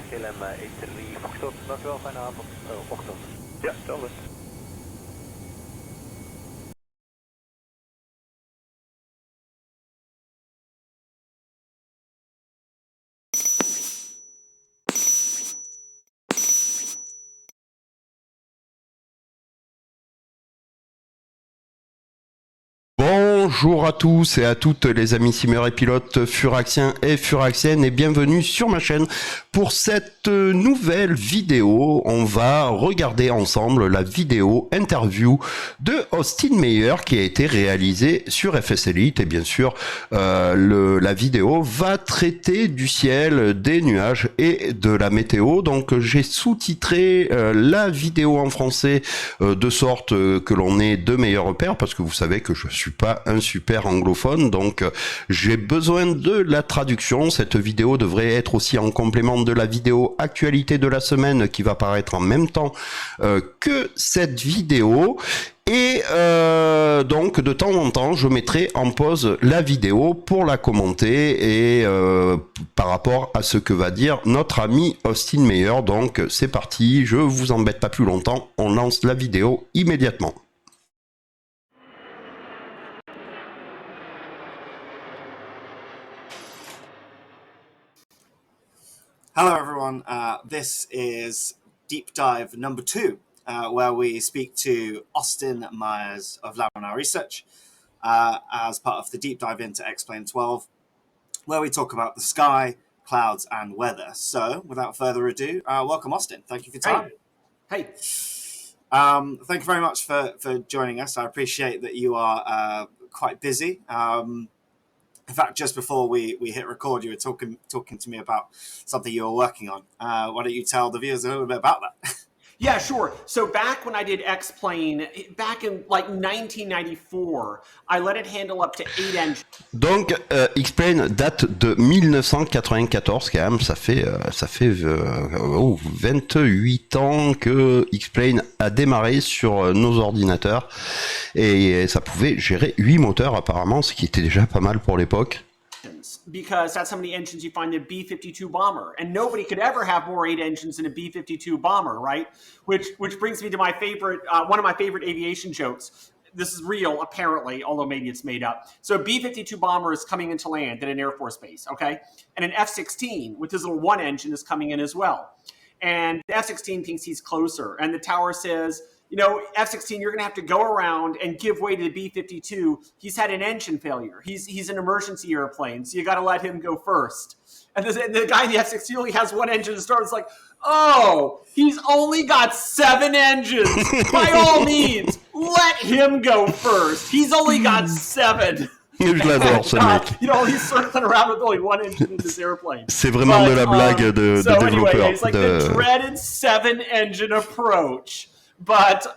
KLM E3 Foxtrot. Dank u wel, fijne avond, ochtend. Ja, hetzelfde. Bonjour à tous et à toutes les amis simmers et pilotes furaxiens et furaxiennes et bienvenue sur ma chaîne. Pour cette nouvelle vidéo, on va regarder ensemble la vidéo interview de Austin Meyer qui a été réalisée sur FS Elite et bien sûr la vidéo va traiter du ciel, des nuages et de la météo. Donc j'ai sous-titré la vidéo en français de sorte que l'on ait de meilleurs repères parce que vous savez que je suis pas un super anglophone, donc j'ai besoin de la traduction. Cette vidéo devrait être aussi en complément de la vidéo actualité de la semaine qui va paraître en même temps que cette vidéo. Et donc de temps en temps je mettrai en pause la vidéo pour la commenter et par rapport à ce que va dire notre ami Austin Meyer. Donc c'est parti, je vous embête pas plus longtemps, on lance la vidéo immédiatement. Hello everyone, this is deep dive number 2, where we speak to Austin Myers of Laminar Research as part of the deep dive into X-Plane 12, where we talk about the sky, clouds and weather. So without further ado, welcome Austin, thank you for your time. Hey. Thank you very much for joining us. I appreciate that you are quite busy. In fact, just before we hit record, you were talking to me about something you were working on. Why don't you tell the viewers a little bit about that? Yeah, sure. So back when I did X-Plane, back in like 1994, I let it handle up to 8 engines. Donc X-Plane date de 1994 quand même, ça fait 28 ans que X-Plane a démarré sur nos ordinateurs et ça pouvait gérer 8 moteurs apparemment, ce qui était déjà pas mal pour l'époque. Because that's how many engines you find in a B-52 bomber. And nobody could ever have more 8 engines in a B-52 bomber, right? Which brings me to my favorite, one of my favorite aviation jokes. This is real, apparently, although maybe it's made up. So a B-52 bomber is coming into land at an Air Force base, okay? And an F-16 with his little 1 engine is coming in as well. And the F-16 thinks he's closer. And the tower says, you know, F-16, you're going to have to go around and give way to the B-52. He's had an engine failure. He's an emergency airplane, so you got to let him go first. And the guy in the F-16 only has 1 engine to start. It's like, oh, he's only got 7 engines. By all means, let him go first. He's only got 7. Je l'adore ce mec. You know, he's circling around with only 1 engine in this airplane. C'est vraiment de la blague de so développeur. Anyway, it's like the dreaded 7-engine approach. But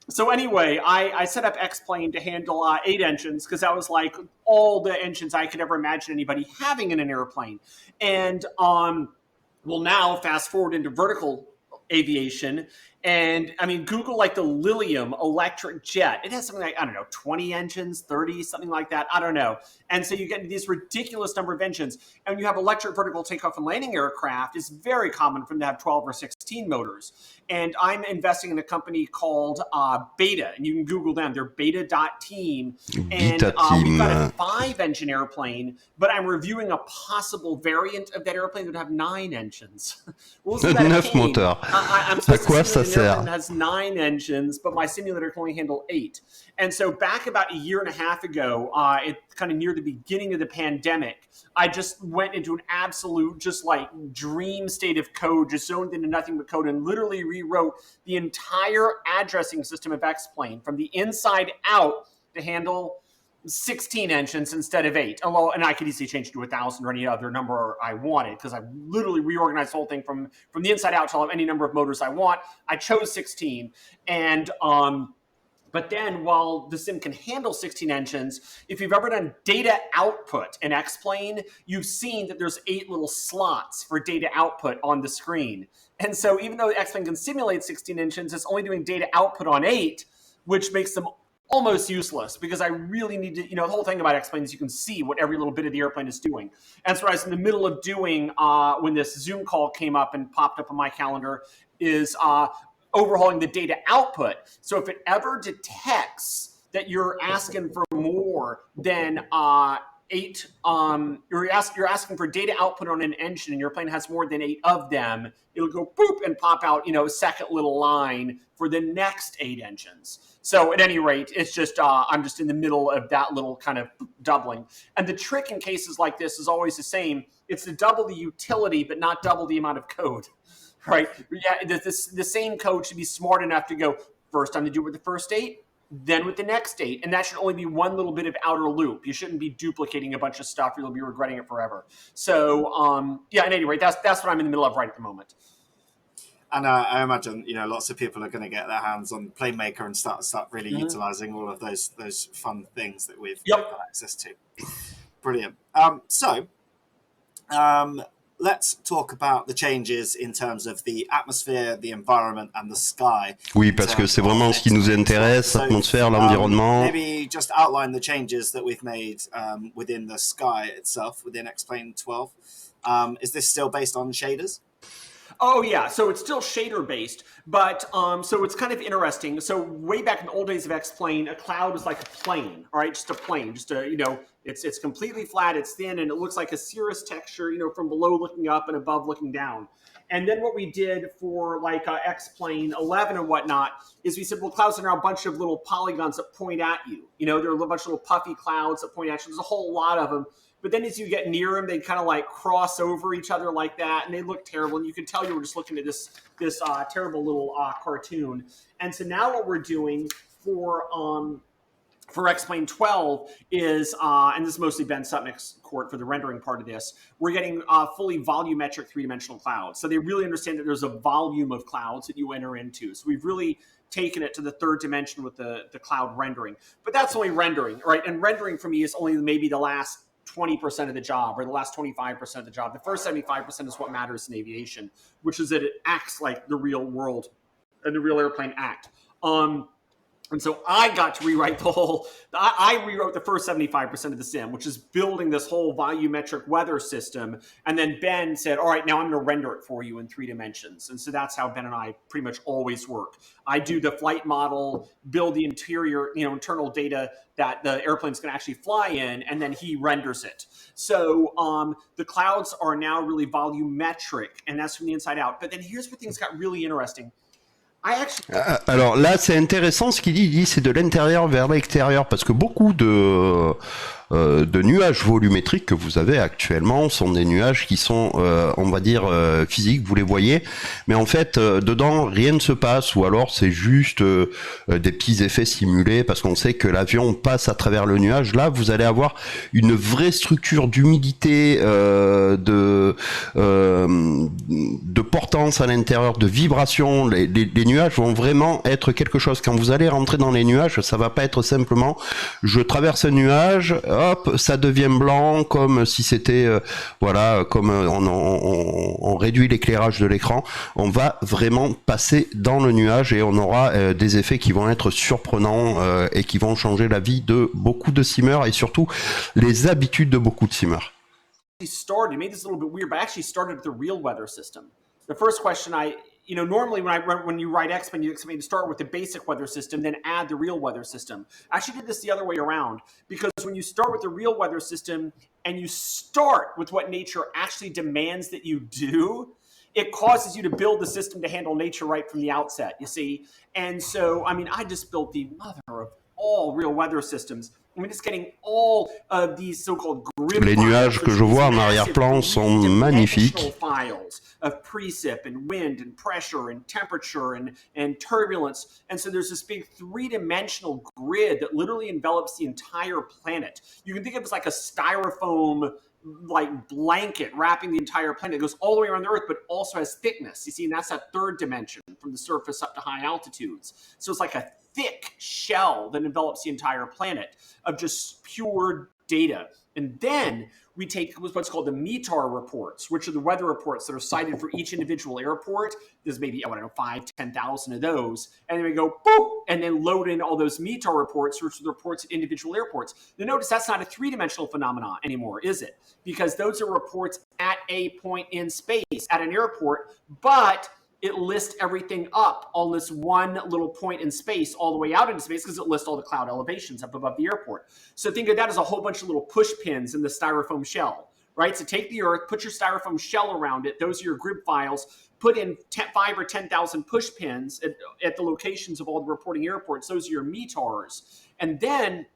so anyway, I set up X-Plane to handle 8 engines because that was like all the engines I could ever imagine anybody having in an airplane. And well, now fast forward into vertical aviation. And I mean, Google like the Lilium electric jet. It has something like, I don't know, 20 engines, 30, something like that. I don't know. And so you get these ridiculous number of engines. And when you have electric vertical takeoff and landing aircraft, it's very common for them to have 12 or 16 motors. And I'm investing in a company called Beta. And you can Google them. They're beta.team. And we've got a 5-engine airplane, but I'm reviewing a possible variant of that airplane that would have 9 engines. We'll see that 9 moteurs. I'm supposed to see that has 9 engines, but my simulator can only handle 8. And so back about a year and a half ago, it kind of near the beginning of the pandemic, I just went into an absolute just like dream state of code, just zoned into nothing but code and literally rewrote the entire addressing system of X-Plane from the inside out to handle 16 engines instead of 8. Although, and I could easily change it to 1,000 or any other number I wanted because I literally reorganized the whole thing from the inside out to have any number of motors I want. I chose 16. And but then while the sim can handle 16 engines, if you've ever done data output in X-Plane, you've seen that there's 8 little slots for data output on the screen. And so even though X-Plane can simulate 16 engines, it's only doing data output on 8, which makes them almost useless because I really need to, the whole thing about X-Plane is you can see what every little bit of the airplane is doing. And so what I was in the middle of doing when this Zoom call came up and popped up on my calendar is overhauling the data output. So if it ever detects that you're asking for more than you're asking for data output on an engine and your plane has more than 8 of them, it'll go boop and pop out, a second little line for the next 8 engines. So at any rate, it's just, I'm just in the middle of that little kind of doubling. And the trick in cases like this is always the same. It's to double the utility, but not double the amount of code, right? Yeah, the same code should be smart enough to go, first I'm going to do it with the first 8, then with the next 8. And that should only be one little bit of outer loop. You shouldn't be duplicating a bunch of stuff or you'll be regretting it forever. So, at any rate, that's what I'm in the middle of right at the moment. And I imagine, lots of people are going to get their hands on PlaneMaker and start really utilizing all of those fun things that we've got access to. Brilliant. Let's talk about the changes in terms of the atmosphere, the environment, and the sky. Oui, parce que c'est vraiment ce qui nous intéresse, l'atmosphère, l'environnement. Maybe just outline the changes that we've made within the sky itself, within X-Plane 12. Is this still based on shaders? Oh yeah, so it's still shader based, but so it's kind of interesting. So way back in the old days of X-Plane, a cloud was like a plane, all right, just a plane, just a it's completely flat, it's thin, and it looks like a cirrus texture, from below looking up and above looking down. And then what we did for like X-Plane 11 and whatnot is we said, well, clouds are now a bunch of little polygons that point at you. There are a bunch of little puffy clouds that point at you. There's a whole lot of them. But then as you get near them, they kind of like cross over each other like that, and they look terrible. And you can tell you were just looking at this terrible little cartoon. And so now what we're doing for X-Plane 12 is, and this is mostly Ben Sutnick's court for the rendering part of this, we're getting fully volumetric 3-dimensional clouds. So they really understand that there's a volume of clouds that you enter into. So we've really taken it to the 3rd dimension with the cloud rendering. But that's only rendering, right? And rendering for me is only maybe the last 20% of the job or the last 25% of the job. The first 75% is what matters in aviation, which is that it acts like the real world and the real airplane act. And so I got to rewrite I rewrote the first 75% of the sim, which is building this whole volumetric weather system. And then Ben said, all right, now I'm going to render it for you in 3 dimensions. And so that's how Ben and I pretty much always work. I do the flight model, build the interior, internal data that the airplane's going to actually fly in, and then he renders it. So the clouds are now really volumetric, and that's from the inside out. But then here's where things got really interesting. Alors là, c'est intéressant ce qu'il dit. Il dit c'est de l'intérieur vers l'extérieur parce que beaucoup de nuages volumétriques que vous avez actuellement sont des nuages qui sont, on va dire, physiques, vous les voyez, mais en fait, dedans, rien ne se passe, ou alors c'est juste des petits effets simulés, parce qu'on sait que l'avion passe à travers le nuage. Là, vous allez avoir une vraie structure d'humidité, de portance à l'intérieur, de vibration. Les nuages vont vraiment être quelque chose. Quand vous allez rentrer dans les nuages, ça va pas être simplement je traverse un nuage, hop, ça devient blanc, comme si c'était, comme on réduit l'éclairage de l'écran. On va vraiment passer dans le nuage et on aura des effets qui vont être surprenants et qui vont changer la vie de beaucoup de simmers et surtout les habitudes de beaucoup de simmers. It made this a little bit weird, but I actually started with the real weather system. The first question normally when you write X-Plane, you expect to start with the basic weather system, then add the real weather system. I actually did this the other way around, because when you start with the real weather system and you start with what nature actually demands that you do, it causes you to build the system to handle nature right from the outset, you see? And so, I just built the mother of all real weather systems. Just getting all of these so-called grid Les nuages que je vois en arrière-plan sont magnifiques. Files of precip and wind and pressure and temperature and turbulence. And so there's this big 3-dimensional grid that literally envelops the entire planet. You can think of it as like a styrofoam blanket wrapping the entire planet. It goes all the way around the Earth, but also has thickness. You see, and that's that 3rd dimension from the surface up to high altitudes. So it's like a thick shell that envelops the entire planet of just pure data. And then we take what's called the METAR reports, which are the weather reports that are cited for each individual airport. There's maybe, I don't know, 5,000, 10,000 of those. And then we go, boop, and then load in all those METAR reports, which are the reports at individual airports. Now notice that's not a three-dimensional phenomenon anymore, is it? Because those are reports at a point in space, at an airport, but it lists everything up on this one little point in space all the way out into space because it lists all the cloud elevations up above the airport. So think of that as a whole bunch of little push pins in the styrofoam shell, right? So take the Earth, put your styrofoam shell around it. Those are your grid files. Put in 5 or 10,000 push pins at the locations of all the reporting airports. Those are your METARs. And then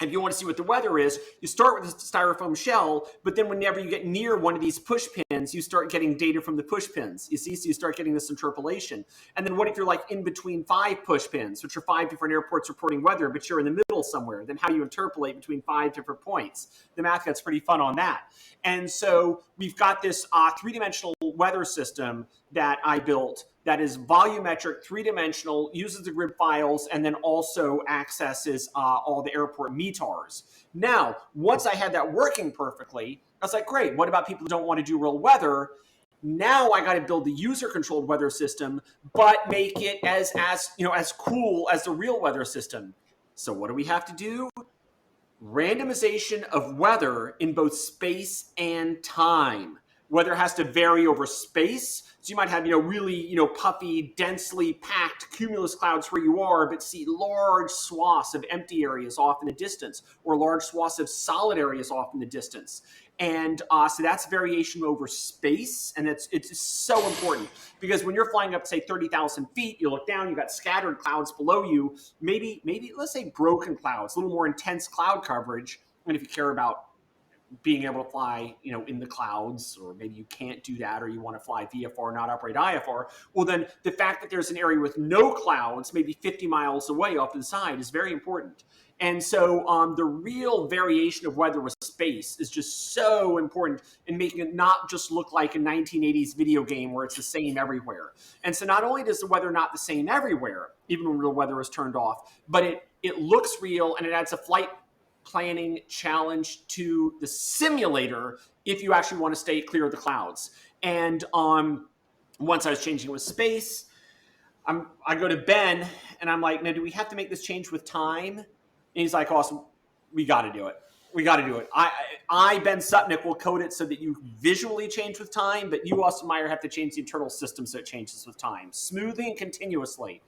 if you want to see what the weather is, you start with the styrofoam shell, but then whenever you get near one of these push pins, you start getting data from the push pins. You see, so you start getting this interpolation. And then what if you're like in between 5 push pins, which are 5 different airports reporting weather, but you're in the middle somewhere? Then how do you interpolate between 5 different points? The math gets pretty fun on that. And so we've got this three-dimensional weather system that I built that is volumetric, three-dimensional, uses the grid files, and then also accesses all the airport METARs. Now, once I had that working perfectly, I was like, great, what about people who don't want to do real weather? Now I got to build the user-controlled weather system, but make it as cool as the real weather system. So what do we have to do? Randomization of weather in both space and time. Weather has to vary over space. So you might have, really, puffy, densely packed cumulus clouds where you are, but see large swaths of empty areas off in the distance, or large swaths of solid areas off in the distance. And so that's variation over space, and it's so important because when you're flying up, say, 30,000 feet, you look down, you got scattered clouds below you, maybe let's say broken clouds, a little more intense cloud coverage. And if you care about being able to fly, in the clouds, or maybe you can't do that, or you want to fly VFR, not operate IFR, well, then the fact that there's an area with no clouds, maybe 50 miles away off to the side, is very important. And so the real variation of weather with space is just so important in making it not just look like a 1980s video game where it's the same everywhere. And so not only does the weather not the same everywhere, even when real weather is turned off, but it looks real, and it adds a flight planning challenge to the simulator if you actually want to stay clear of the clouds. And once I was changing it with space, I go to Ben and I'm like, now do we have to make this change with time? And he's like, awesome, we got to do it. We got to do it. I, Ben Sutnick, will code it so that you visually change with time, but you, Austin Meyer, have to change the internal system so it changes with time, smoothly and continuously.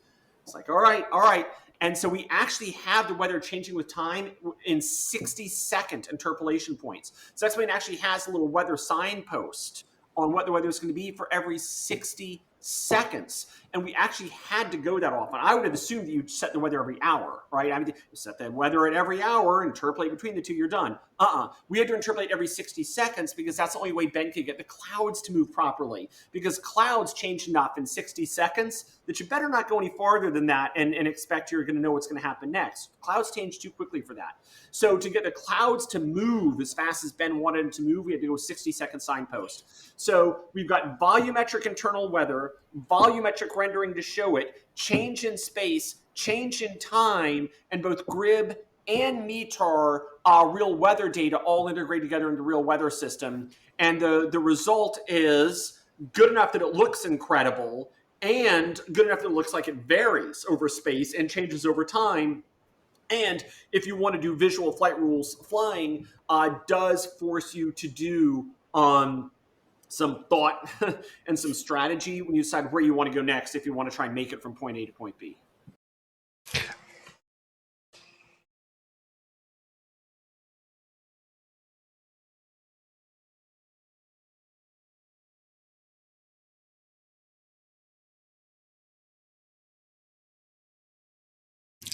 It's like, all right. And so we actually have the weather changing with time in 60-second interpolation points. So X-Plane actually has a little weather signpost on what the weather is going to be for every 60 seconds. And we actually had to go that often. I would have assumed that you'd set the weather every hour, right? I mean, you set the weather at every hour, interpolate between the two, you're done. We had to interpolate every 60 seconds because that's the only way Ben could get the clouds to move properly. Because clouds change enough in 60 seconds that you better not go any farther than that and expect you're going to know what's going to happen next. Clouds change too quickly for that. So to get the clouds to move as fast as Ben wanted them to move, we had to go 60-second signpost. So we've got volumetric internal weather, volumetric rendering to show it, change in space, change in time, and both GRIB and METAR real weather data all integrate together in the real weather system. And the result is good enough that it looks incredible and good enough that it looks like it varies over space and changes over time. And if you want to do visual flight rules flying, does force you to do some thought and some strategy when you decide where you want to go next if you want to try and make it from point A to point B.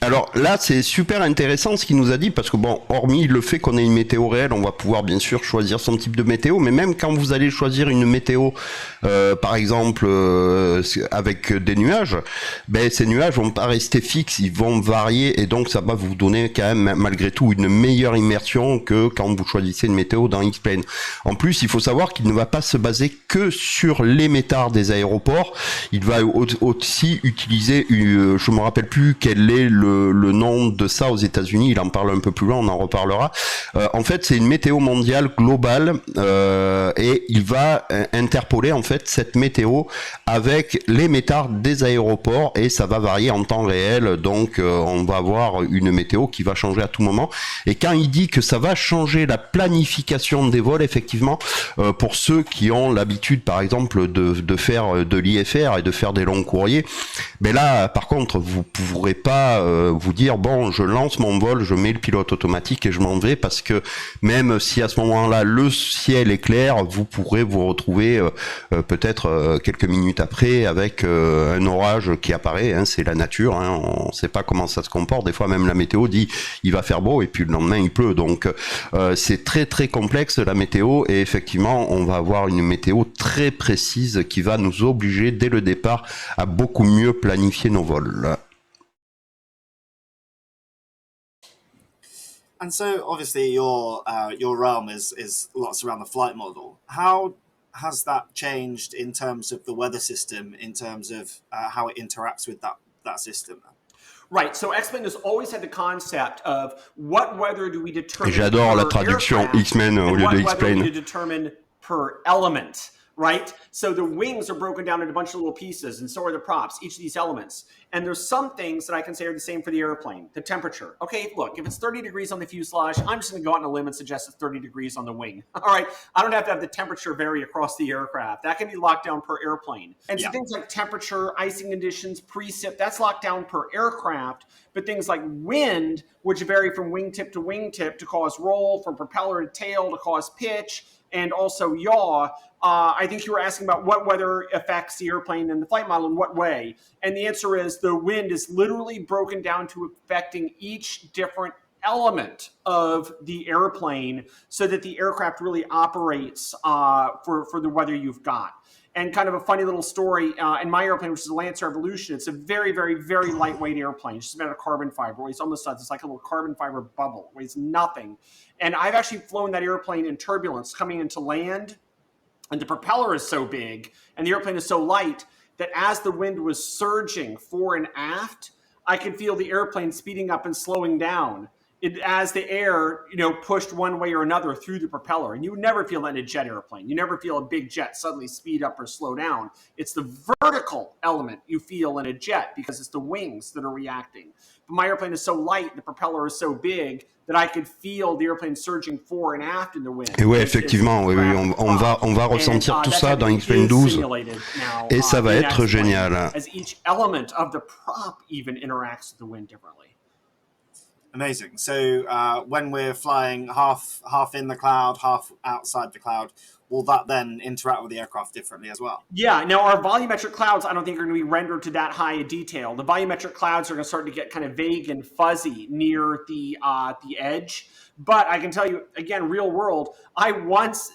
Alors là, c'est super intéressant ce qu'il nous a dit, parce que bon, hormis le fait qu'on ait une météo réelle, on va pouvoir bien sûr choisir son type de météo, mais même quand vous allez choisir une météo, par exemple, avec des nuages, ben ces nuages vont pas rester fixes, ils vont varier, et donc ça va vous donner quand même, malgré tout, une meilleure immersion que quand vous choisissez une météo dans X-Plane. En plus, il faut savoir qu'il ne va pas se baser que sur les métars des aéroports, il va aussi utiliser, je me rappelle plus quel est le le nom de ça aux États-Unis. Il en parle un peu plus loin, on en reparlera. En fait, c'est une météo mondiale globale et il va interpoler en fait cette météo avec les métards des aéroports et ça va varier en temps réel. Donc, on va avoir une météo qui va changer à tout moment. Et quand il dit que ça va changer la planification des vols, effectivement, pour ceux qui ont l'habitude, par exemple, de faire de l'IFR et de faire des longs courriers, mais là, par contre, vous pourrez pas vous dire bon, je lance mon vol, je mets le pilote automatique et je m'en vais, parce que même si à ce moment-là le ciel est clair, vous pourrez vous retrouver peut-être quelques minutes après avec un orage qui apparaît. Hein, c'est la nature, hein, on sait pas comment ça se comporte. Des fois, même la météo dit il va faire beau et puis le lendemain il pleut. Donc c'est très très complexe la météo et effectivement, on va avoir une météo très précise qui va nous obliger dès le départ à beaucoup mieux planifier nos vols. And so, obviously, your realm is lots around the flight model. How has that changed in terms of the weather system, in terms of how it interacts with that system? Right. So X-Plane has always had the concept of what weather do we determine. J'adore la traduction X-Men au lieu de X-Plane. We determine per element. Right? So the wings are broken down into a bunch of little pieces, and so are the props, each of these elements. And there's some things that I can say are the same for the airplane. The temperature. Okay, look, if it's 30 degrees on the fuselage, I'm just going to go out on a limb and suggest it's 30 degrees on the wing. All right? I don't have to have the temperature vary across the aircraft. That can be locked down per airplane. And so things like temperature, icing conditions, precip, that's locked down per aircraft. But things like wind, which vary from wingtip to cause roll, from propeller to tail to cause pitch, and also yaw. I think you were asking about what weather affects the airplane and the flight model in what way. And the answer is the wind is literally broken down to affecting each different element of the airplane so that the aircraft really operates for the weather you've got. And kind of a funny little story, in my airplane, which is a Lancer Evolution, it's a very, very, very lightweight airplane. It's just made out of carbon fiber. It weighs almost nothing. It's like a little carbon fiber bubble. It weighs nothing. And I've actually flown that airplane in turbulence coming into land. And the propeller is so big and the airplane is so light that as the wind was surging fore and aft, I could feel the airplane speeding up and slowing down as the air, pushed one way or another through the propeller. And you would never feel that in a jet airplane. You never feel a big jet suddenly speed up or slow down. It's the vertical element you feel in a jet because it's the wings that are reacting. But my airplane is so light, the propeller is so big that I could feel the airplane surging fore and aft in the wind. Et ouais, effectivement, oui, on va ressentir tout ça dans X-Plane 12 et ça va être génial. As each element of the prop even interacts with the wind differently. Amazing. So when we're flying half in the cloud, half outside the cloud, will that then interact with the aircraft differently as well? Yeah. Now, our volumetric clouds, I don't think are going to be rendered to that high a detail. The volumetric clouds are going to start to get kind of vague and fuzzy near the edge. But I can tell you, again, real world, I was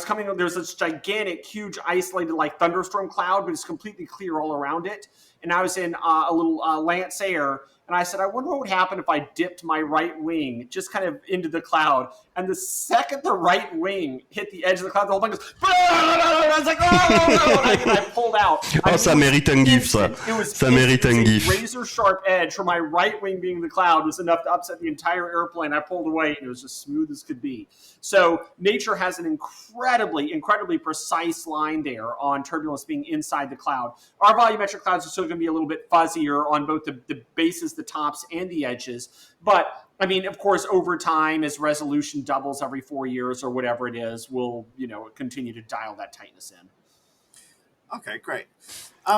coming, there's this gigantic, huge, isolated, like thunderstorm cloud, but it's completely clear all around it. And I was in a little Lance Air, and I said, I wonder what would happen if I dipped my right wing just kind of into the cloud. And the second the right wing hit the edge of the cloud, the whole thing goes, I was like, oh, and I pulled out. Oh, ça mérite un gif, ça. Ça mérite un gif. Razor sharp edge from my right wing being the cloud was enough to upset the entire airplane. I pulled away, and it was as smooth as could be. So nature has an incredibly, incredibly precise line there on turbulence being inside the cloud. Our volumetric clouds are still going to be a little bit fuzzier on both the bases, the tops, and the edges. But, I mean, of course, over time, as resolution doubles every 4 years or whatever it is, we'll, continue to dial that tightness in. Okay, great.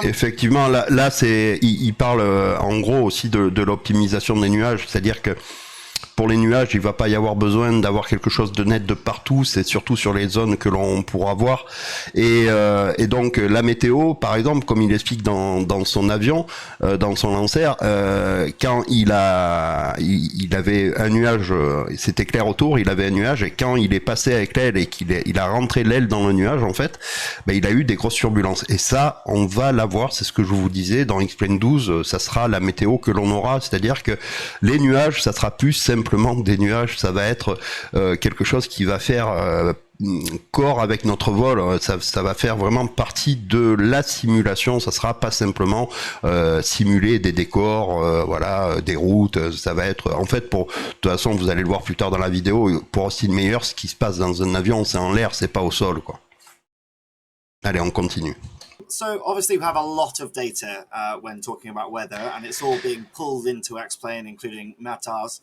Effectivement, là il parle en gros aussi de l'optimisation des nuages, c'est-à-dire que pour les nuages, il va pas y avoir besoin d'avoir quelque chose de net de partout, c'est surtout sur les zones que l'on pourra voir. Et donc la météo, par exemple, comme il explique dans son avion, dans son Lancer, quand il avait un nuage, c'était clair autour, il avait un nuage, et quand il est passé avec l'aile et qu'il a rentré l'aile dans le nuage, en fait, il a eu des grosses turbulences. Et ça, on va l'avoir, c'est ce que je vous disais, dans X-Plane 12, ça sera la météo que l'on aura, c'est-à-dire que les nuages, ça sera plus simplement simplement des nuages, ça va être quelque chose qui va faire corps avec notre vol, ça va faire vraiment partie de la simulation, ça sera pas simplement simuler des décors, voilà, des routes, ça va être, en fait, de toute façon, vous allez le voir plus tard dans la vidéo, pour Austin Meyer, ce qui se passe dans un avion, c'est en l'air, c'est pas au sol, quoi. Allez, on continue. So obviously we have a lot of data when talking about weather, and it's all being pulled into X-Plane, including METARs.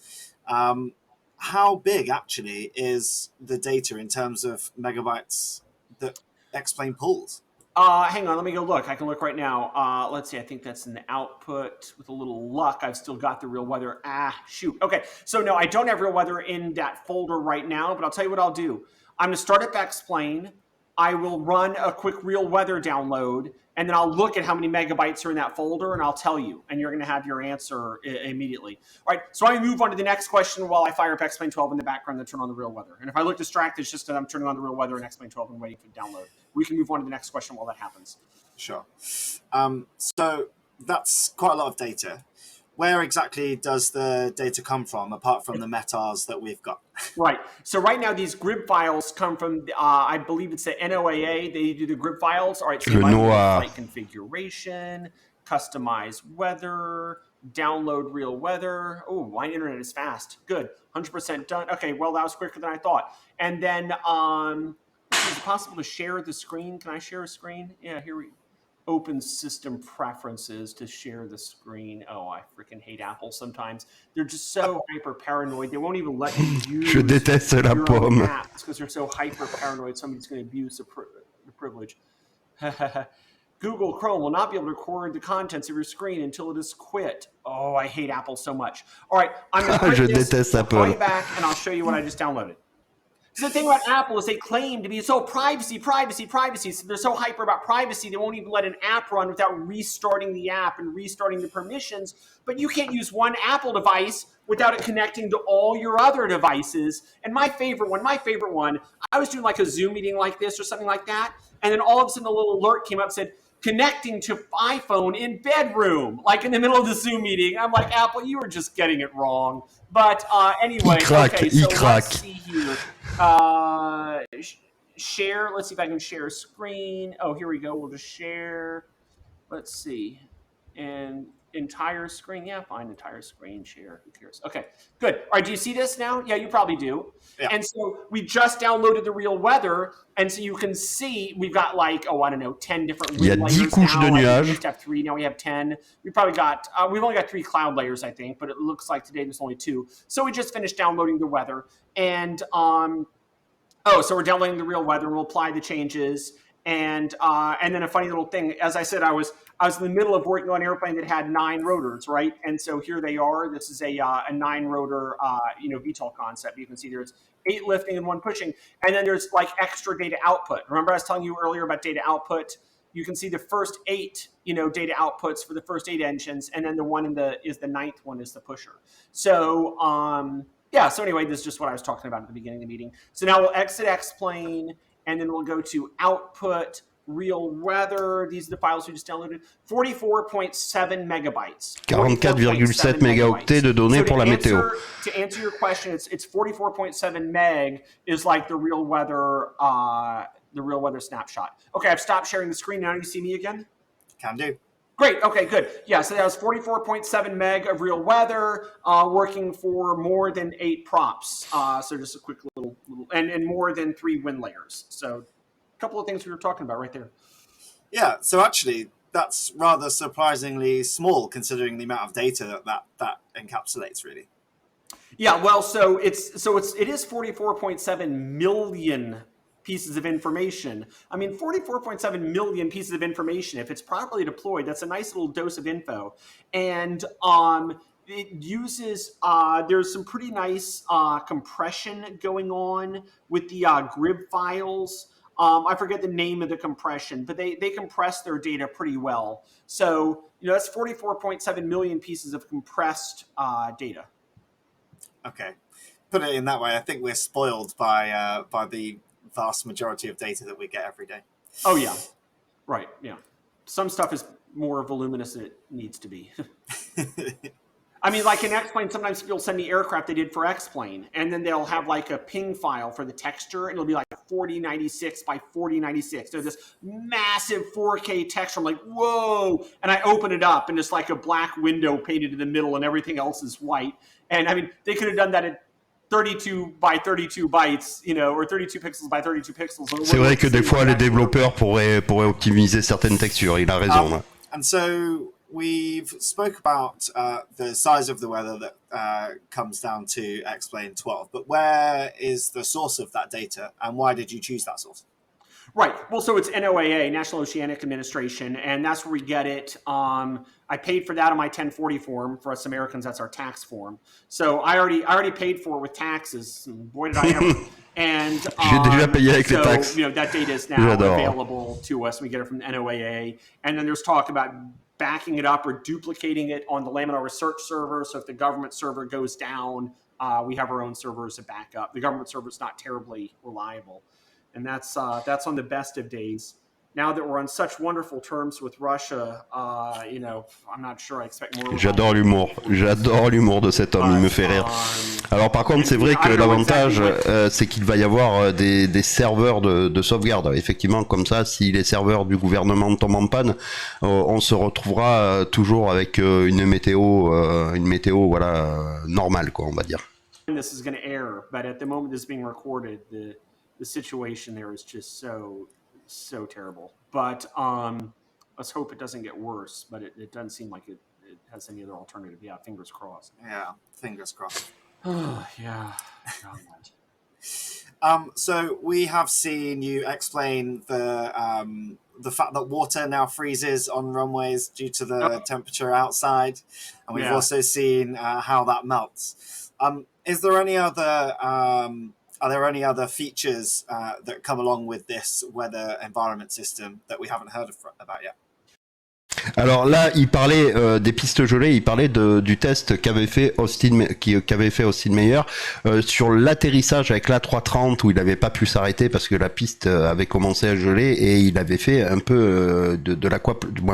How big actually is the data in terms of megabytes that X-Plane pulls? Hang on, let me go look. I can look right now. Let's see, I think that's in the output. With a little luck, I've still got the real weather. Shoot. Okay, so no, I don't have real weather in that folder right now, but I'll tell you what I'll do. I'm going to start up X-Plane. I will run a quick real weather download, and then I'll look at how many megabytes are in that folder, and I'll tell you, and you're going to have your answer immediately. All right, so I'm going to move on to the next question while I fire up X-Plane 12 in the background and turn on the real weather. And if I look distracted, it's just that I'm turning on the real weather and X-Plane 12 and waiting for the download. We can move on to the next question while that happens. Sure. So that's quite a lot of data. Where exactly does the data come from, apart from the METARs that we've got? Right. So right now, these grid files come from, I believe it's the NOAA. They do the grid files. All right. So flight configuration, customize weather, download real weather. Oh, my internet is fast. Good. 100% done. Okay. Well, that was quicker than I thought. And then, is it possible to share the screen? Can I share a screen? Yeah, here we open system preferences to share the screen. Oh, I freaking hate Apple sometimes. They're just so hyper paranoid. They won't even let you use Je déteste la pomme. apps because they're so hyper paranoid. Somebody's going to abuse the privilege. Google Chrome will not be able to record the contents of your screen until it is quit. Oh, I hate Apple so much. All right, I'm going to put this right back, and I'll show you what I just downloaded. So the thing about Apple is they claim to be so privacy. So they're so hyper about privacy, they won't even let an app run without restarting the app and restarting the permissions. But you can't use one Apple device without it connecting to all your other devices. And my favorite one, I was doing like a Zoom meeting like this or something like that. And then all of a sudden a little alert came up and said, connecting to iPhone in bedroom, like in the middle of the Zoom meeting. I'm like, Apple, you were just getting it wrong. But anyway, okay, so let's see here. Share, let's see if I can share a screen. Oh, here we go. We'll just share. Let's see. And entire screen. Yeah, fine. Entire screen share. Who cares? Okay, good. All right, do you see this now? Yeah, you probably do. Yeah. And so we just downloaded the real weather. And so you can see we've got like, oh, I don't know, 10 different layers now. We used to have 3, now we have 10. We've only got 3 cloud layers, I think, but it looks like today there's only 2. So we just finished downloading the weather. And, so we're downloading the real weather, and we'll apply the changes. And then a funny little thing, as I said, I was in the middle of working on an airplane that had 9 rotors, right? And so here they are. This is a 9-rotor, VTOL concept. You can see there's 8 lifting and 1 pushing. And then there's like extra data output. Remember I was telling you earlier about data output? You can see the first 8, data outputs for the first 8 engines. And then the one is the 9th one is the pusher. So, so anyway, this is just what I was talking about at the beginning of the meeting. So now we'll exit X-Plane, and then we'll go to output, real weather. These are the files we just downloaded. 44.7 megabytes. 44,7 mégaoctets de données pour la météo. To answer your question, it's 44.7 meg is like the real weather snapshot. Okay, I've stopped sharing the screen. Now you see me again? Can do. Great. Okay, good. Yeah, so that was 44.7 meg of real weather, working for more than 8 props. So just a quick little and more than 3 wind layers. So a couple of things we were talking about right there. Yeah, so actually that's rather surprisingly small considering the amount of data that encapsulates, really. Yeah, well, so it is 44.7 million pieces of information. I mean, 44.7 million pieces of information, if it's properly deployed, that's a nice little dose of info. And it uses, there's some pretty nice compression going on with the grid files. I forget the name of the compression, but they compress their data pretty well. So, that's 44.7 million pieces of compressed data. Okay. Put it in that way, I think we're spoiled by the vast majority of data that we get every day. Oh, yeah. Right, yeah. Some stuff is more voluminous than it needs to be. I mean, like in X-Plane, sometimes people send me aircraft they did for X-Plane, and then they'll have like a ping file for the texture, and it'll be like 4096 by 4096. So this massive 4K texture. I'm like, whoa! And I open it up, and it's like a black window painted in the middle, and everything else is white. And I mean, they could have done that at 32 by 32 bytes, you know, or 32 pixels by 32 pixels. C'est vrai que des fois, les développeurs pourraient optimiser certaines textures. Il a raison. Là. And so we've spoke about the size of the weather that comes down to X-Plane 12, but where is the source of that data, and why did you choose that source? Right. Well, so it's NOAA, National Oceanic Administration, and that's where we get it. I paid for that on my 1040 form. For us Americans, that's our tax form. So I already paid for it with taxes. Boy, did I ever! And J'ai déjà payé avec les taxes. You know, that data is now available to us. We get it from the NOAA, and then there's talk about backing it up or duplicating it on the Laminar Research server. So if the government server goes down, we have our own server as a backup. The government server is not terribly reliable. And that's on the best of days. Now that we're on such wonderful terms with Russia, you know, I'm not sure I expect more. J'adore l'humour de cet homme, il me fait rire. Alors par contre, c'est vrai que l'avantage, c'est qu'il va y avoir des serveurs de sauvegarde. Effectivement, comme ça, si les serveurs du gouvernement tombent en panne, on se retrouvera toujours avec une météo voilà, normale, quoi, on va dire. This is going to air, but at the moment this is being recorded, the situation there is just so terrible. But let's hope it doesn't get worse. But it doesn't seem like it has any other alternative. Yeah, fingers crossed. Yeah, fingers crossed. Yeah. So we have seen you explain the fact that water now freezes on runways due to the temperature outside, and we've also seen how that melts. Is there any other Are there any other features that come along with this weather environment system that we haven't heard about yet? Alors là, il parlait des pistes gelées, il parlait du test qu'avait fait Austin Meyer sur l'atterrissage avec l'A330 où il n'avait pas pu s'arrêter parce que la piste avait commencé à geler et il avait fait un peu de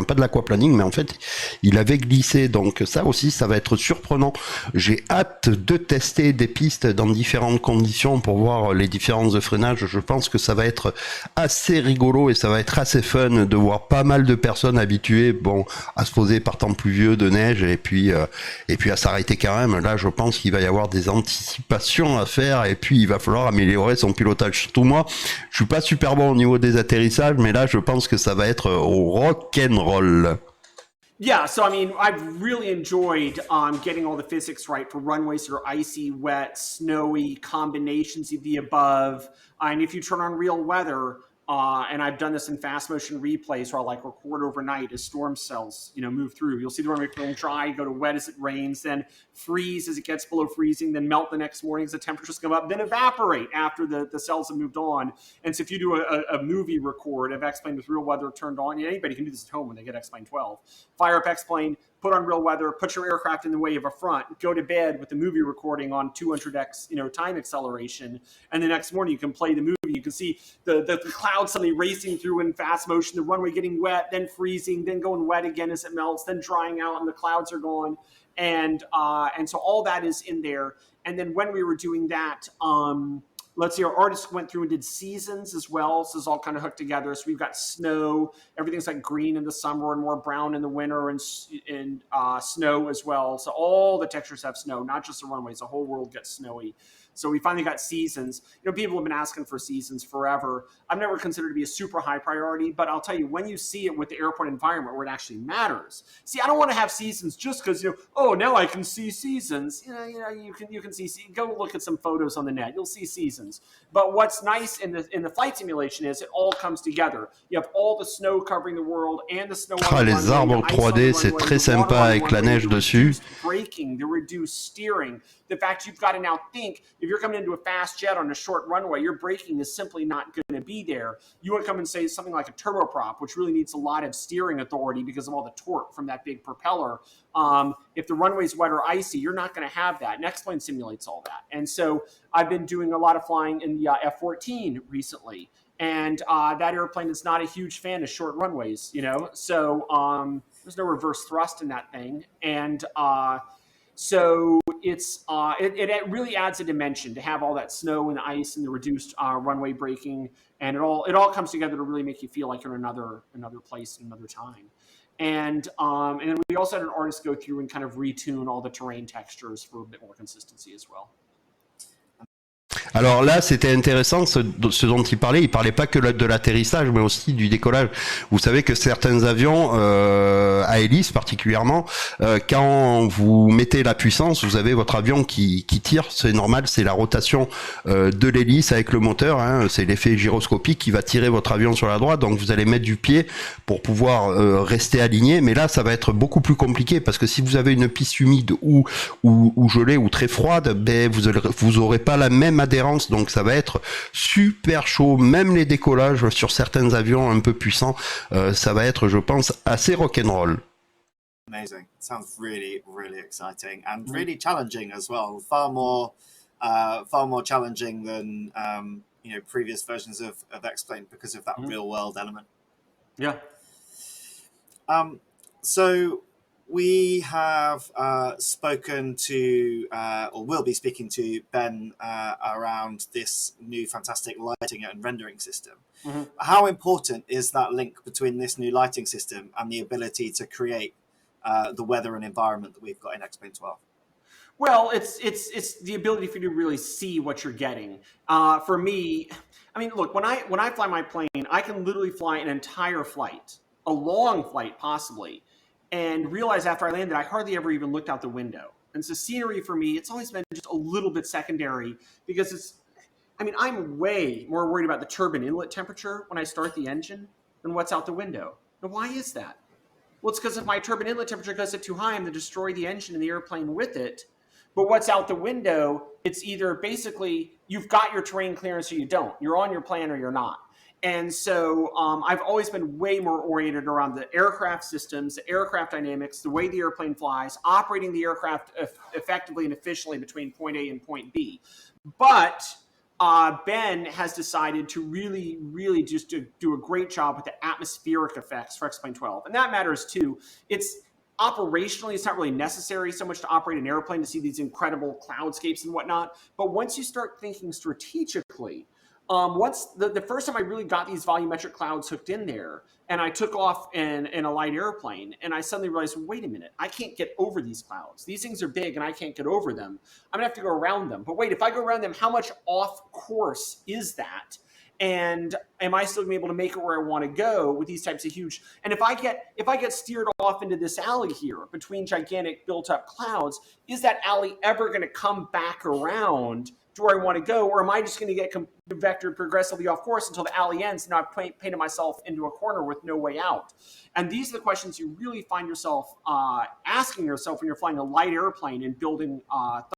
pas de l'aquaplaning, mais en fait il avait glissé. Donc ça aussi, ça va être surprenant. J'ai hâte de tester des pistes dans différentes conditions pour voir les différences de freinage. Je pense que ça va être assez rigolo et ça va être assez fun de voir pas mal de personnes habituées à se poser par temps pluvieux de neige et puis à s'arrêter quand même. Là, je pense qu'il va y avoir des anticipations à faire et puis il va falloir améliorer son pilotage. Surtout moi, je suis pas super bon au niveau des atterrissages, mais là, je pense que ça va être au rock'n'roll. Yeah, so I mean, I've really enjoyed getting all the physics right for runways that are icy, wet, snowy, combinations of the above. And if you turn on real weather, and I've done this in fast motion replays where I'll like record overnight as storm cells, you know, move through. You'll see the runway film dry, go to wet as it rains, then freeze as it gets below freezing, then melt the next morning as the temperatures come up, then evaporate after the cells have moved on. And so if you do a movie record of X-Plane with real weather turned on, anybody can do this at home when they get X-Plane 12. Fire up X-Plane, put on real weather, put your aircraft in the way of a front, go to bed with the movie recording on 200x, time acceleration, and the next morning you can play the movie. You can see the clouds suddenly racing through in fast motion, the runway getting wet, then freezing, then going wet again as it melts, then drying out, and the clouds are gone. And so all that is in there. And then when we were doing that, let's see, our artists went through and did seasons as well. So it's all kind of hooked together. So we've got snow. Everything's like green in the summer and more brown in the winter, and snow as well. So all the textures have snow, not just the runways. The whole world gets snowy. So we finally got seasons. People have been asking for seasons forever. I've never considered it to be a super high priority, but I'll tell you, when you see it with the airport environment where it actually matters. See, I don't want to have seasons just because, now I can see seasons. You can see, go look at some photos on the net. You'll see seasons. But what's nice in the flight simulation is it all comes together. You have all the snow covering the world and the snow on the les runway, arbres 3D, c'est très sympa avec la neige dessus. Braking, the reduced steering. The fact you've got to now think, if you're coming into a fast jet on a short runway, your braking is simply not going to be there. You want to come and say something like a turboprop, which really needs a lot of steering authority because of all the torque from that big propeller. If the runway's wet or icy, you're not going to have that. And X-Plane simulates all that. And so I've been doing a lot of flying in the F-14 recently. And that airplane is not a huge fan of short runways, So there's no reverse thrust in that thing. And So it really adds a dimension to have all that snow and the ice and the reduced runway braking, and it all comes together to really make you feel like you're in another place, another time. And then we also had an artist go through and kind of retune all the terrain textures for a bit more consistency as well. Alors là, c'était intéressant ce dont il parlait pas que de l'atterrissage, mais aussi du décollage. Vous savez que certains avions, à hélice particulièrement, quand vous mettez la puissance, vous avez votre avion qui tire, c'est normal, c'est la rotation de l'hélice avec le moteur, hein, c'est l'effet gyroscopique qui va tirer votre avion sur la droite, donc vous allez mettre du pied pour pouvoir rester aligné, mais là ça va être beaucoup plus compliqué, parce que si vous avez une piste humide ou gelée ou très froide, ben vous aurez pas la même adhérence, donc ça va être super chaud, même les décollages sur certains avions un peu puissants, ça va être, je pense, assez rock'n'roll. Amazing. Sounds really, really exciting and really challenging as well. Far more challenging than previous versions of X-Plane because of that real world element. Yeah. So we have spoken to, or will be speaking to Ben around this new fantastic lighting and rendering system. Mm-hmm. How important is that link between this new lighting system and the ability to create the weather and environment that we've got in X-Plane 12? Well, it's the ability for you to really see what you're getting. For me, I mean, look, when I fly my plane, I can literally fly an entire flight, a long flight possibly, and realize after I landed, I hardly ever even looked out the window. And so scenery for me, it's always been just a little bit secondary because I'm way more worried about the turbine inlet temperature when I start the engine than what's out the window. And why is that? Well, it's because if my turbine inlet temperature goes up too high, I'm going to destroy the engine and the airplane with it. But what's out the window, it's either basically you've got your terrain clearance or you don't. You're on your plan or you're not. And so I've always been way more oriented around the aircraft systems, the aircraft dynamics, the way the airplane flies, operating the aircraft effectively and efficiently between point A and point B. But Ben has decided to really, really just do a great job with the atmospheric effects for X-Plane 12. And that matters too. Operationally, it's not really necessary so much to operate an airplane to see these incredible cloudscapes and whatnot. But once you start thinking strategically, once the first time I really got these volumetric clouds hooked in there, and I took off in a light airplane, and I suddenly realized, wait a minute, I can't get over these clouds. These things are big, and I can't get over them. I'm gonna have to go around them. But wait, if I go around them, how much off course is that? And am I still gonna be able to make it where I want to go with these types of huge? And if I get steered off into this alley here between gigantic built-up clouds, is that alley ever going to come back around to where I want to go, or am I just going to get vectored progressively off course until the alley ends and I've painted myself into a corner with no way out? And these are the questions you really find yourself asking yourself when you're flying a light airplane and building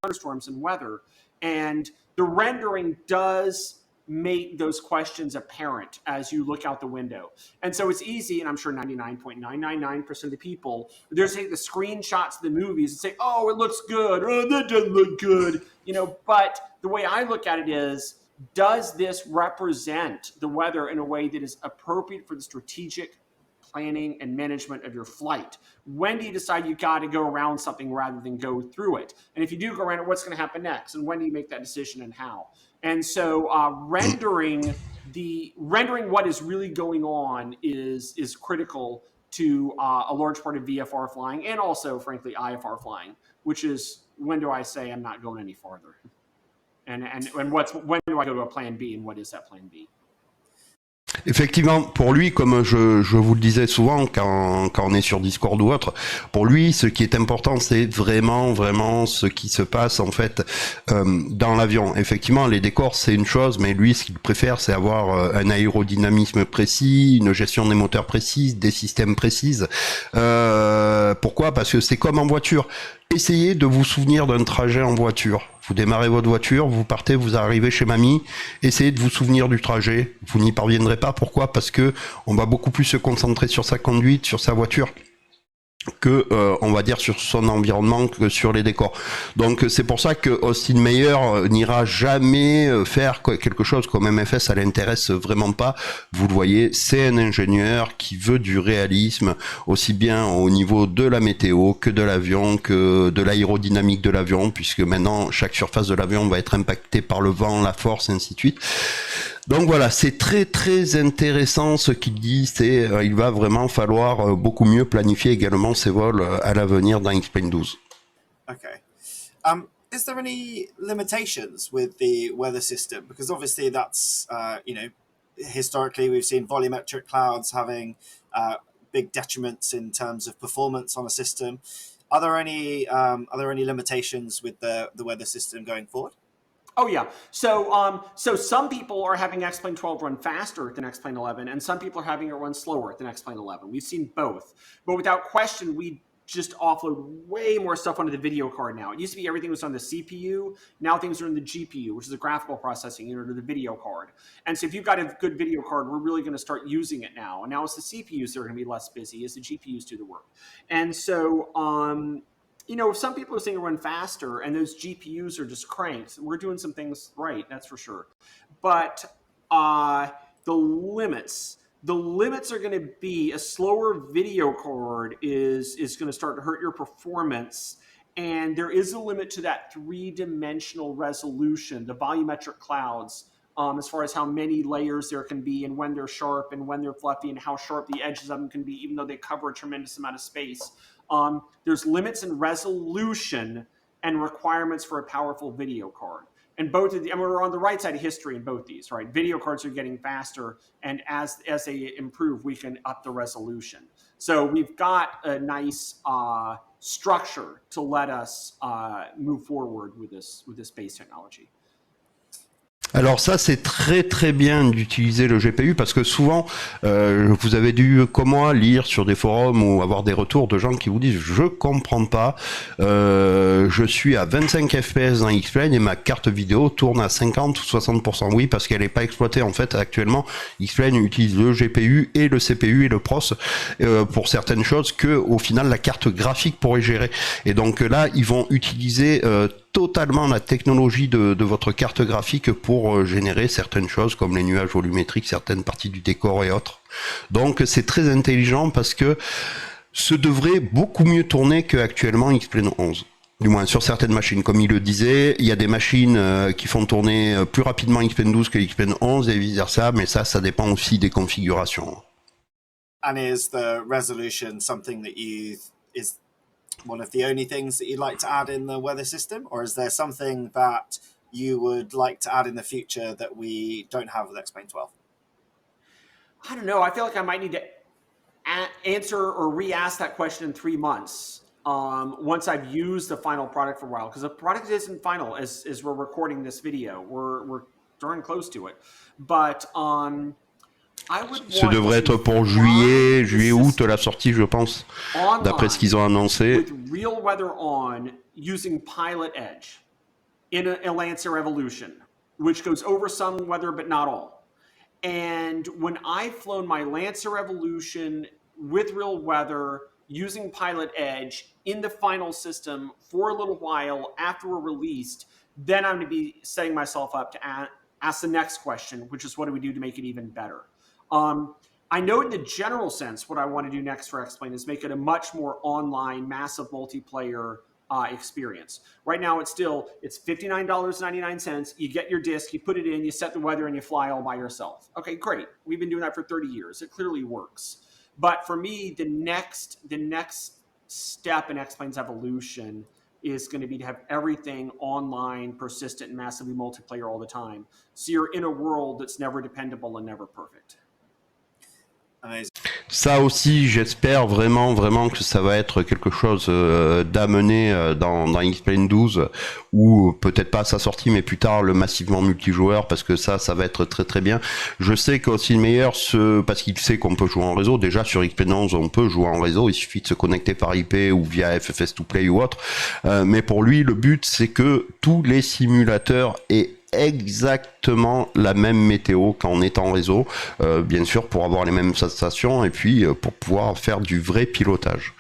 thunderstorms and weather. And the rendering does make those questions apparent as you look out the window. And so it's easy, and I'm sure 99.999% of the people, they're taking the screenshots of the movies and say, oh, it looks good, oh, that doesn't look good, but the way I look at it is, does this represent the weather in a way that is appropriate for the strategic planning and management of your flight? When do you decide you got to go around something rather than go through it? And if you do go around it, what's going to happen next? And when do you make that decision and how? And so rendering what is really going on is critical to a large part of VFR flying, and also, frankly, IFR flying, which is, when do I say I'm not going any farther? And when do I go to a plan B, and what is that plan B? Effectivement, pour lui, comme je vous le disais souvent quand on est sur Discord ou autre, pour lui, ce qui est important, c'est vraiment ce qui se passe en fait dans l'avion. Effectivement, les décors, c'est une chose, mais lui, ce qu'il préfère, c'est avoir un aérodynamisme précis, une gestion des moteurs précise, des systèmes précises. Pourquoi ? Parce que c'est comme en voiture. Essayez de vous souvenir d'un trajet en voiture. Vous démarrez votre voiture, vous partez, vous arrivez chez mamie. Essayez de vous souvenir du trajet. Vous n'y parviendrez pas. Pourquoi ? Parce que on va beaucoup plus se concentrer sur sa conduite, sur sa voiture. que on va dire sur son environnement que sur les décors. Donc c'est pour ça que Austin Meyer n'ira jamais faire quelque chose comme MFS, ça l'intéresse vraiment pas. Vous le voyez, c'est un ingénieur qui veut du réalisme aussi bien au niveau de la météo que de l'avion, que de l'aérodynamique de l'avion, puisque maintenant chaque surface de l'avion va être impactée par le vent, la force, ainsi de suite. Donc voilà, c'est très très intéressant ce qu'il dit, c'est il va vraiment falloir beaucoup mieux planifier également ses vols à l'avenir dans X-Plane 12. Okay. Is there any limitations with the weather system? Because obviously that's, historically we've seen volumetric clouds having big detriments in terms of performance on a system. Are there any limitations with the weather system going forward? Oh yeah. So some people are having X-Plane 12 run faster than X-Plane 11, and some people are having it run slower than X-Plane 11. We've seen both, but without question, we just offload way more stuff onto the video card now. It used to be everything was on the CPU. Now things are in the GPU, which is the graphical processing unit, or the video card. And so if you've got a good video card, we're really going to start using it now. And now it's the CPUs that are going to be less busy as the GPUs do the work. And so, if some people are saying it run faster and those GPUs are just cranked, we're doing some things right, that's for sure. But the limits are going to be a slower video card is going to start to hurt your performance. And there is a limit to that three-dimensional resolution, the volumetric clouds, as far as how many layers there can be and when they're sharp and when they're fluffy and how sharp the edges of them can be, even though they cover a tremendous amount of space. There's limits in resolution and requirements for a powerful video card. And both of the, and we're on the right side of history in both these, right? Video cards are getting faster, and as they improve, we can up the resolution. So we've got a nice structure to let us move forward with this base technology. Alors ça, c'est très très bien d'utiliser le GPU parce que souvent, vous avez dû, comme moi, lire sur des forums ou avoir des retours de gens qui vous disent « Je comprends pas, je suis à 25 FPS dans X-Plane et ma carte vidéo tourne à 50 ou 60%. » Oui, parce qu'elle n'est pas exploitée. En fait, actuellement, X-Plane utilise le GPU et le CPU et le pros pour certaines choses que, au final, la carte graphique pourrait gérer. Et donc là, ils vont utiliser totalement la technologie de votre carte graphique pour générer certaines choses comme les nuages volumétriques, certaines parties du décor et autres. Donc c'est très intelligent parce que ce devrait beaucoup mieux tourner qu'actuellement X-Plane 11. Du moins sur certaines machines. Comme il le disait, il y a des machines qui font tourner plus rapidement X-Plane 12 que X-Plane 11 et vice versa, mais ça dépend aussi des configurations. And is the resolution something that is one of the only things that you'd like to add in the weather system, or is there something that you would like to add in the future that we don't have with X-Plane 12? I don't know. I feel like I might need to answer or re-ask that question in 3 months once I've used the final product for a while, because the product isn't final as we're recording this video. We're darn close to it, but ce devrait être pour juillet-août la sortie, je pense, d'après ce qu'ils ont annoncé. With real weather on, using Pilot Edge in a Lancer Evolution, which goes over some weather but not all. And when I've flown my Lancer Evolution with real weather using Pilot Edge in the final system for a little while after we're released, then I'm going to be setting myself up to ask the next question, which is what do we do to make it even better? I know in the general sense, what I want to do next for X-Plane is make it a much more online, massive multiplayer experience. Right now, it's $59.99. You get your disc, you put it in, you set the weather, and you fly all by yourself. Okay, great. We've been doing that for 30 years. It clearly works. But for me, the next step in X-Plane's evolution is going to be to have everything online, persistent, and massively multiplayer all the time. So you're in a world that's never dependable and never perfect. Ça aussi, j'espère vraiment que ça va être quelque chose d'amené dans X-Plane 12, ou peut-être pas à sa sortie, mais plus tard le massivement multijoueur, parce que ça va être très très bien. Je sais qu'Austin Meyer, parce qu'il sait qu'on peut jouer en réseau, déjà sur X-Plane 11 on peut jouer en réseau, il suffit de se connecter par IP ou via FFS2Play ou autre, mais pour lui le but c'est que tous les simulateurs aient exactement la même météo quand on est en réseau, bien sûr pour avoir les mêmes sensations et puis pour pouvoir faire du vrai pilotage.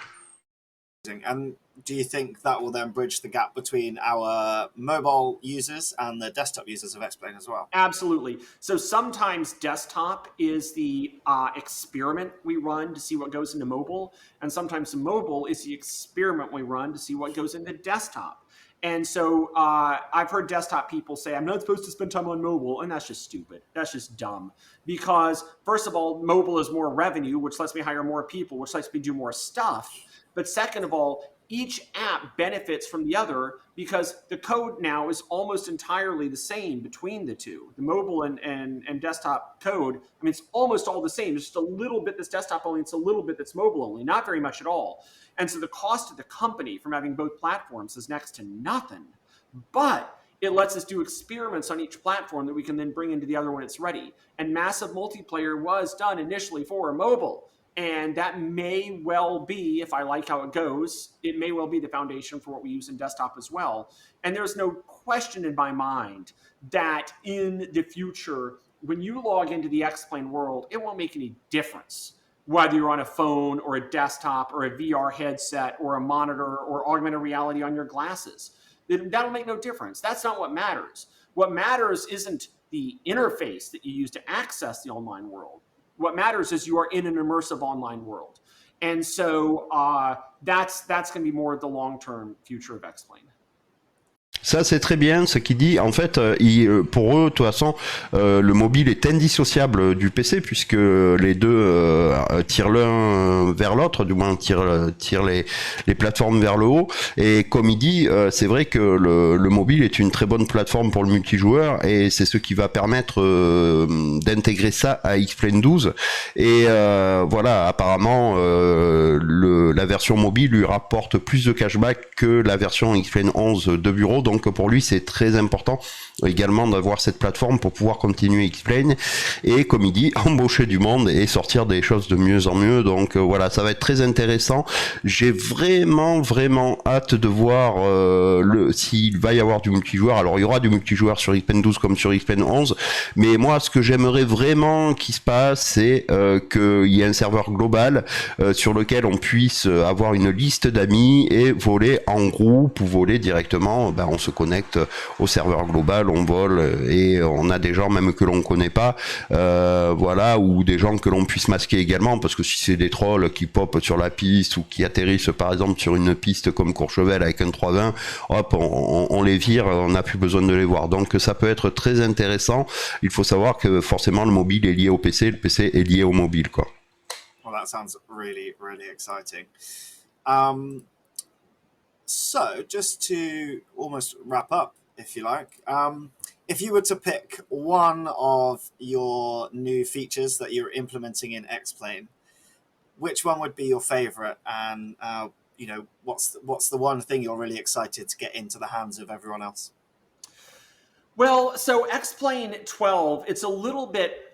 And do you think that will then bridge the gap between our mobile users and the desktop users of X-Plane as well? Absolutely. So sometimes desktop is the experiment we run to see what goes into mobile, and sometimes mobile is the experiment we run to see what goes into desktop. And so I've heard desktop people say, I'm not supposed to spend time on mobile, and that's just stupid. That's just dumb. Because first of all, mobile is more revenue, which lets me hire more people, which lets me do more stuff. But second of all, each app benefits from the other because the code now is almost entirely the same between the two. The mobile and desktop code, I mean, it's almost all the same. There's just a little bit that's desktop only, it's a little bit that's mobile only, not very much at all. And so the cost of the company from having both platforms is next to nothing. But it lets us do experiments on each platform that we can then bring into the other when it's ready. And massive multiplayer was done initially for mobile. And that may well be, if I like how it goes, it may well be the foundation for what we use in desktop as well. And there's no question in my mind that in the future, when you log into the X-Plane world, it won't make any difference whether you're on a phone or a desktop or a VR headset or a monitor or augmented reality on your glasses. That'll make no difference. That's not what matters. What matters isn't the interface that you use to access the online world. What matters is you are in an immersive online world. And so that's going to be more the long-term future of X-Plane. Ça, c'est très bien ce qu'il dit. En fait, pour eux, de toute façon, le mobile est indissociable du PC puisque les deux tirent l'un vers l'autre, du moins tirent les plateformes vers le haut. Et comme il dit, c'est vrai que le mobile est une très bonne plateforme pour le multijoueur et c'est ce qui va permettre d'intégrer ça à X-Plane 12. Et voilà, apparemment, la version mobile lui rapporte plus de cashback que la version X-Plane 11 de bureau. Donc pour lui c'est très important également d'avoir cette plateforme pour pouvoir continuer X-Plane et comme il dit embaucher du monde et sortir des choses de mieux en mieux. Donc voilà, ça va être très intéressant. J'ai vraiment hâte de voir s'il va y avoir du multijoueur. Alors il y aura du multijoueur sur X-Plane 12 comme sur X-Plane 11, mais moi ce que j'aimerais vraiment qu'il se passe c'est qu'il y ait un serveur global sur lequel on puisse avoir une liste d'amis et voler en groupe ou voler directement. On se connecte au serveur global, on vole et on a des gens même que l'on connaît pas, voilà, ou des gens que l'on puisse masquer également, parce que si c'est des trolls qui popent sur la piste ou qui atterrissent par exemple sur une piste comme Courchevel avec un 320, hop, on les vire, on n'a plus besoin de les voir. Donc ça peut être très intéressant. Il faut savoir que forcément le mobile est lié au PC, le PC est lié au mobile, quoi. Well, that sounds really exciting. So, just to almost wrap up, if you like, if you were to pick one of your new features that you're implementing in X-Plane, which one would be your favorite? And what's the one thing you're really excited to get into the hands of everyone else? Well, so X-Plane 12, it's a little bit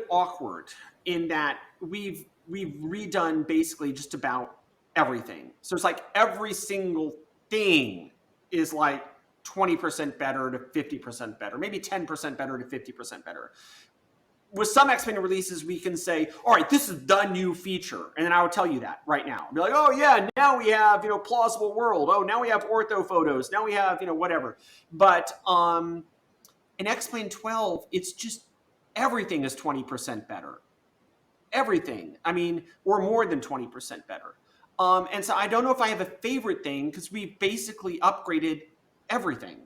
awkward in that we've redone basically just about everything. So it's like every single thing is like 20% better to 50% better, maybe 10% better to 50% better. With some X-Plane releases, we can say, all right, this is the new feature. And then I would tell you that right now. I'd be like, oh yeah, now we have, plausible world. Oh, now we have ortho photos. Now we have, whatever. But in X-Plane 12, it's just everything is 20% better. Everything. I mean, or more than 20% better. And so I don't know if I have a favorite thing because we basically upgraded everything.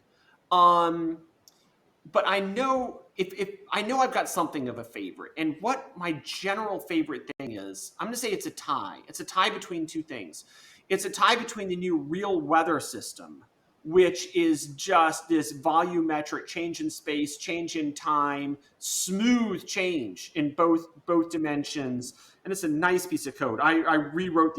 But I know if I know I've got something of a favorite. And what my general favorite thing is, I'm going to say it's a tie. It's a tie between two things. It's a tie between the new real weather system, which is just this volumetric change in space, change in time, smooth change in both dimensions. And it's a nice piece of code. I rewrote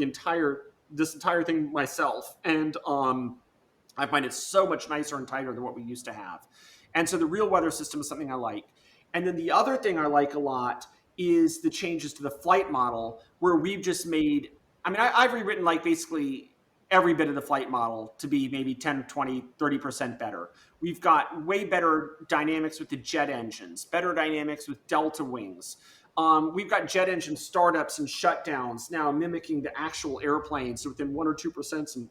this entire thing myself. And I find it so much nicer and tighter than what we used to have. And so the real weather system is something I like. And then the other thing I like a lot is the changes to the flight model, where we've just made, I've rewritten like basically every bit of the flight model to be maybe 10, 20, 30% better. We've got way better dynamics with the jet engines, better dynamics with delta wings. we've got jet engine startups and shutdowns now mimicking the actual airplanes within 1 or 2%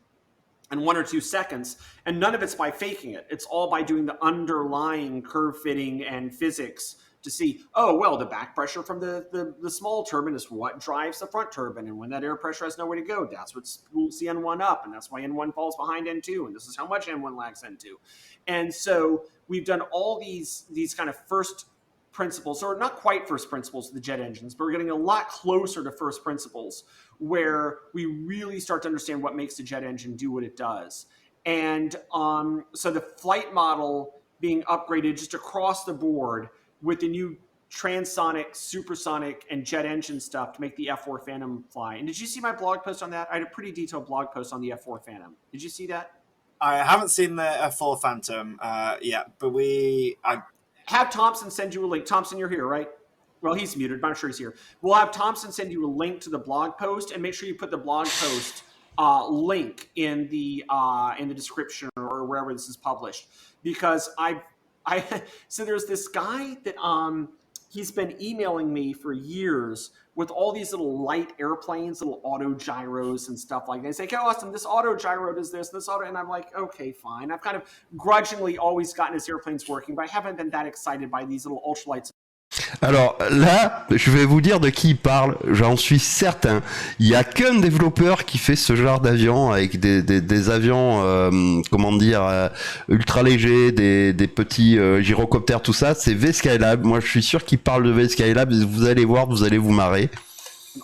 and 1 or 2 seconds. And none of it's by faking it. It's all by doing the underlying curve fitting and physics to see, oh, well, the back pressure from the small turbine is what drives the front turbine. And when that air pressure has nowhere to go, that's what spools the N1 up. And that's why N1 falls behind N2. And this is how much N1 lags N2. And so we've done all these kind of first principles, or not quite first principles of the jet engines, but we're getting a lot closer to first principles where we really start to understand what makes the jet engine do what it does. And so the flight model being upgraded just across the board with the new transonic, supersonic, and jet engine stuff to make the F4 Phantom fly. And did you see my blog post on that? I had a pretty detailed blog post on the F4 Phantom. Did you see that? I haven't seen the F4 Phantom yet, but I have Thompson send you a link. Thompson, you're here, right? Well, he's muted, but I'm sure he's here. We'll have Thompson send you a link to the blog post, and make sure you put the blog post link in the description or wherever this is published, because so there's this guy that he's been emailing me for years with all these little light airplanes, little auto gyros and stuff like that. He's like, oh, Austin, this auto gyro does this auto, and I'm like, okay, fine. I've kind of grudgingly always gotten his airplanes working, but I haven't been that excited by these little ultralights. Alors là, je vais vous dire de qui il parle, j'en suis certain. Il n'y a qu'un développeur qui fait ce genre d'avion avec des avions, comment dire, ultra légers, des petits gyrocoptères, tout ça, c'est V-Skylab. Moi, je suis sûr qu'il parle de V-Skylab. Vous allez voir, vous allez vous marrer.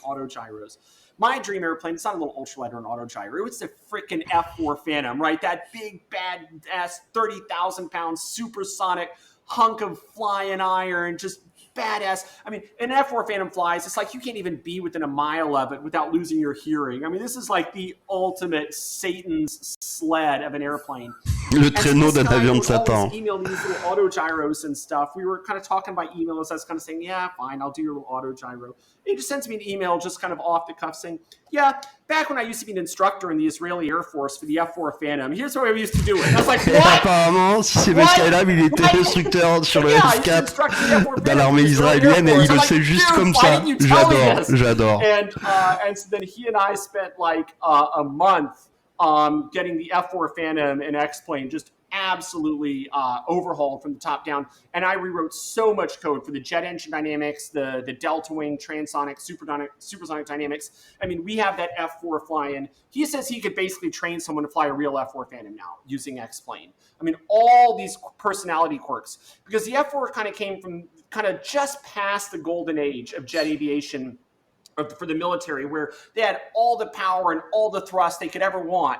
Auto gyros. My dream airplane, it's not a little ultralight or an auto gyro. It's the freaking F4 Phantom, right? That big, bad-ass 30,000-pound supersonic hunk of flying iron, just badass. I mean, an F4 Phantom flies, it's like you can't even be within a mile of it without losing your hearing. I mean, this is like the ultimate Satan's sled of an airplane. Le traîneau d'un avion de Satan. Email these little auto gyros and stuff. We were kind of talking by email as I was kind of saying, yeah, fine, I'll do your little auto gyro. He just sends me an email just kind of off the cuff saying, yeah, back when I used to be an instructor in the Israeli Air Force for the F4 Phantom, here's how I used to do it. I was like, what? Apparemment, si c'est V-Skylab, il était instructeur sur le F4 dans l'armée israélienne et il le sait juste comme ça. J'adore. And so then he and I spent like a month getting the F4 Phantom and X-Plane just absolutely overhauled from the top down. And I rewrote so much code for the jet engine dynamics, the delta wing, transonic, supersonic dynamics. I mean, we have that F4 flying. He says he could basically train someone to fly a real F4 Phantom now using X-Plane. I mean, all these personality quirks, because the F4 kind of came from kind of just past the golden age of jet aviation for the military, where they had all the power and all the thrust they could ever want.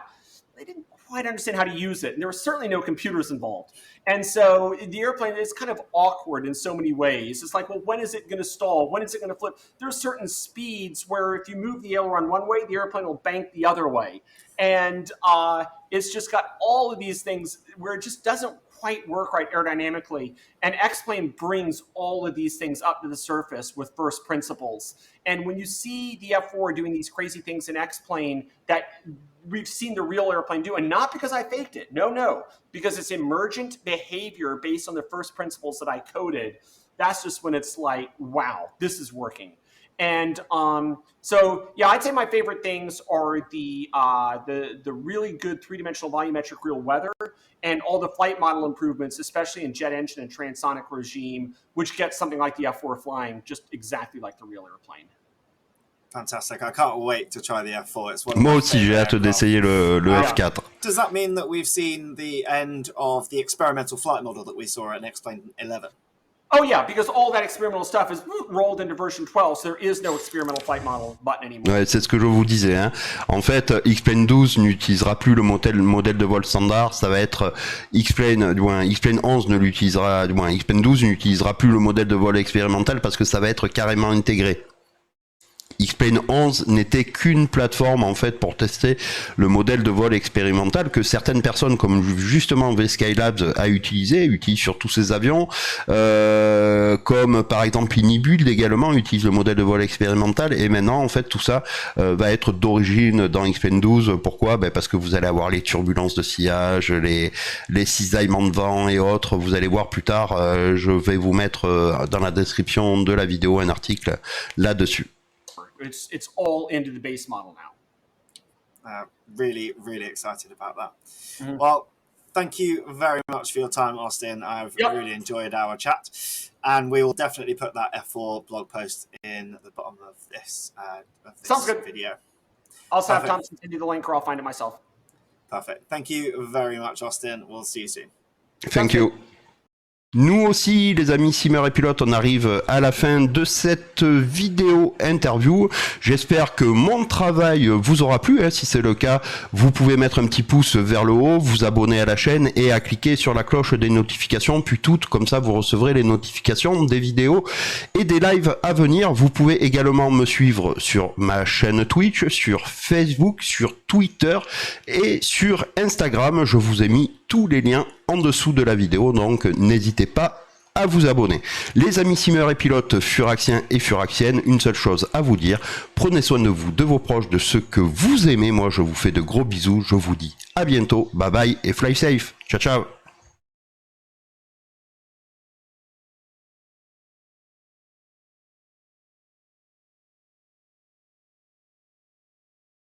They didn't quite understand how to use it, and there were certainly no computers involved. And so the airplane is kind of awkward in so many ways. It's like, well, when is it going to stall? When is it going to flip? There are certain speeds where if you move the aileron one way, the airplane will bank the other way. And it's just got all of these things where it just doesn't quite work right aerodynamically. And X-Plane brings all of these things up to the surface with first principles. And when you see the F4 doing these crazy things in X-Plane that we've seen the real airplane do, and not because I faked it, no, because it's emergent behavior based on the first principles that I coded, that's just when it's like, wow, this is working. And so, yeah, I'd say my favorite things are the really good three-dimensional volumetric real weather and all the flight model improvements, especially in jet engine and transonic regime, which gets something like the F4 flying just exactly like the real airplane. Fantastic. I can't wait to try the F4. It's one Moi aussi, j'ai hâte d'essayer le F4. Does that mean that we've seen the end of the experimental flight model that we saw at X-Plane 11? Oh, yeah, because all that experimental stuff is rolled into version 12, so there is no experimental flight model button anymore. Ouais, c'est ce que je vous disais. Hein. En fait, X-Plane 12 n'utilisera plus le modèle de vol standard. Ça va être X-Plane 11 ne l'utilisera, X-Plane 12 n'utilisera plus le modèle de vol expérimental parce que ça va être carrément intégré. X-Plane 11 n'était qu'une plateforme en fait pour tester le modèle de vol expérimental que certaines personnes comme justement V-Skylabs utilise sur tous ses avions, comme par exemple Inibuild également utilise le modèle de vol expérimental, et maintenant en fait tout ça va être d'origine dans X-Plane 12. Pourquoi? Parce que vous allez avoir les turbulences de sillage, les cisaillements de vent et autres. Vous allez voir plus tard, je vais vous mettre dans la description de la vidéo un article là-dessus. It's all into the base model now. Really, really excited about that. Well, thank you very much for your time, Austin. I've really enjoyed our chat, and we will definitely put that F4 blog post in the bottom of this Sounds good. video. Also have Thompson send you the link, or I'll find it myself. Perfect. Thank you very much, Austin. We'll see you soon. Thank you. Nous aussi, les amis simeurs et pilotes, on arrive à la fin de cette vidéo interview. J'espère que mon travail vous aura plu. Si c'est le cas, vous pouvez mettre un petit pouce vers le haut, vous abonner à la chaîne et à cliquer sur la cloche des notifications, puis toutes, comme ça vous recevrez les notifications des vidéos et des lives à venir. Vous pouvez également me suivre sur ma chaîne Twitch, sur Facebook, sur Twitter et sur Instagram. Je vous ai mis tous les liens en dessous de la vidéo, donc n'hésitez pas à vous abonner. Les amis simeurs et pilotes furaxiens et furaxiennes, une seule chose à vous dire, prenez soin de vous, de vos proches, de ceux que vous aimez. Moi je vous fais de gros bisous, je vous dis à bientôt, bye bye et fly safe, ciao ciao.